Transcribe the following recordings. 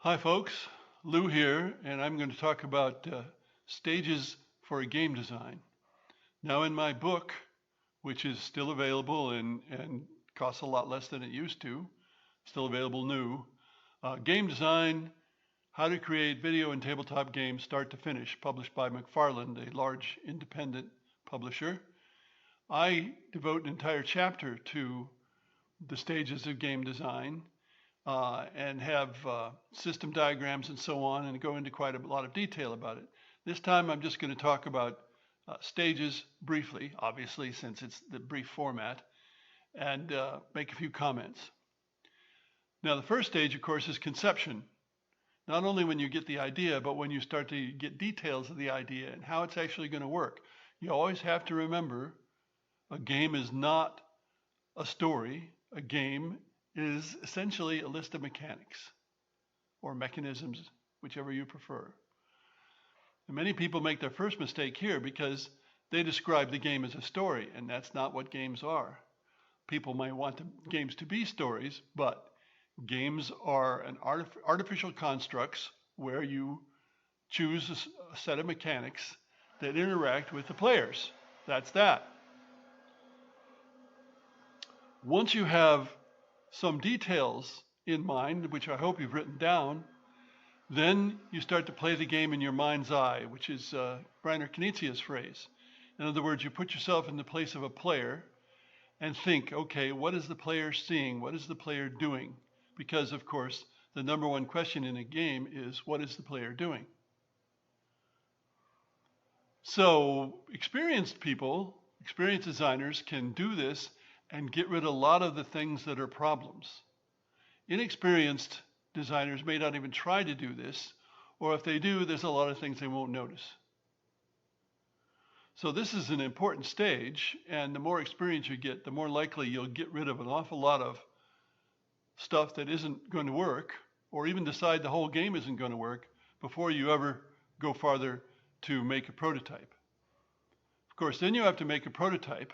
Hi folks, Lou here, and I'm going to talk about stages for a game design. Now in my book, which is still available and costs a lot less than it used to, still available new, Game Design, How to Create Video and Tabletop Games Start to Finish, published by McFarland, a large independent publisher. I devote an entire chapter to the stages of game design and have system diagrams and so on, and go into quite a lot of detail about it. This time I'm just going to talk about stages briefly, obviously, since it's the brief format, and make a few comments. Now, the first stage, of course, is conception. Not only when you get the idea, but when you start to get details of the idea and how it's actually going to work. You always have to remember a game is not a story. A game is essentially a list of mechanics or mechanisms, whichever you prefer. And many people make their first mistake here because they describe the game as a story, and that's not what games are. People might want games to be stories, but games are an artificial constructs where you choose a set of mechanics that interact with the players. That's that. Once you have some details in mind, which I hope you've written down, then you start to play the game in your mind's eye, which is Reiner Knizia's phrase. In other words, you put yourself in the place of a player and think, okay, what is the player seeing? What is the player doing? Because, of course, the number one question in a game is, what is the player doing? So experienced people, experienced designers can do this and get rid of a lot of the things that are problems. Inexperienced designers may not even try to do this, or if they do, there's a lot of things they won't notice. So this is an important stage, and the more experience you get, the more likely you'll get rid of an awful lot of stuff that isn't going to work, or even decide the whole game isn't going to work before you ever go farther to make a prototype. Of course, then you have to make a prototype,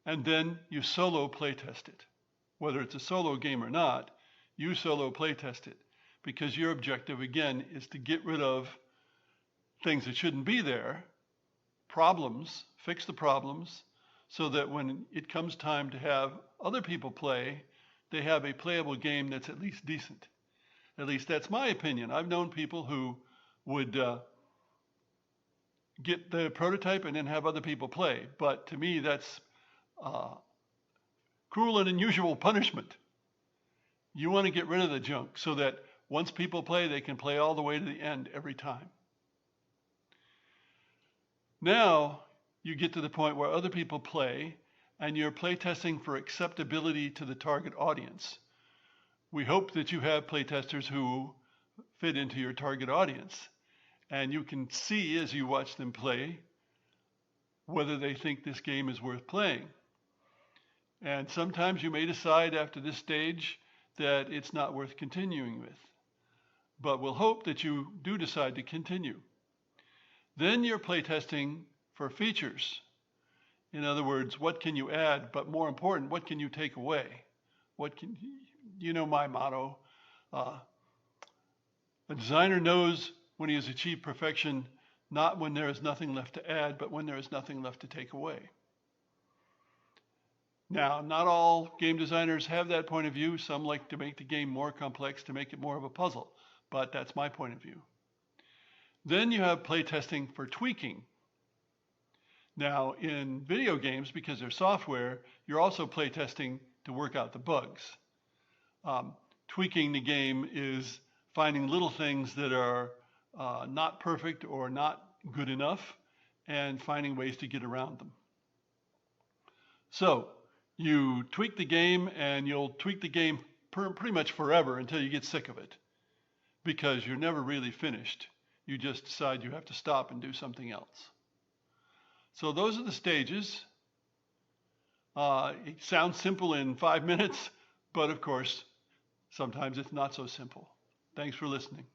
and then you solo playtest it. Whether it's a solo game or not, you solo playtest it, because your objective, again, is to get rid of things that shouldn't be there, problems, fix the problems, so that when it comes time to have other people play, they have a playable game that's at least decent. At least that's my opinion. I've known people who would get the prototype and then have other people play, but to me that's cruel and unusual punishment. You want to get rid of the junk so that once people play, they can play all the way to the end every time. Now you get to the point where other people play and you're playtesting for acceptability to the target audience. We hope that you have playtesters who fit into your target audience, and you can see as you watch them play whether they think this game is worth playing. And sometimes you may decide after this stage that it's not worth continuing with. But we'll hope that you do decide to continue. Then you're playtesting for features. In other words, what can you add? But more important, what can you take away? You know my motto. A designer knows when he has achieved perfection, not when there is nothing left to add, but when there is nothing left to take away. Now, not all game designers have that point of view. Some like to make the game more complex, to make it more of a puzzle, but that's my point of view. Then you have playtesting for tweaking. Now, in video games, because they're software, you're also playtesting to work out the bugs. Tweaking the game is finding little things that are not perfect or not good enough and finding ways to get around them. So you tweak the game, and you'll tweak the game pretty much forever until you get sick of it, because you're never really finished. You just decide you have to stop and do something else. So those are the stages. It sounds simple in 5 minutes, but of course, sometimes it's not so simple. Thanks for listening.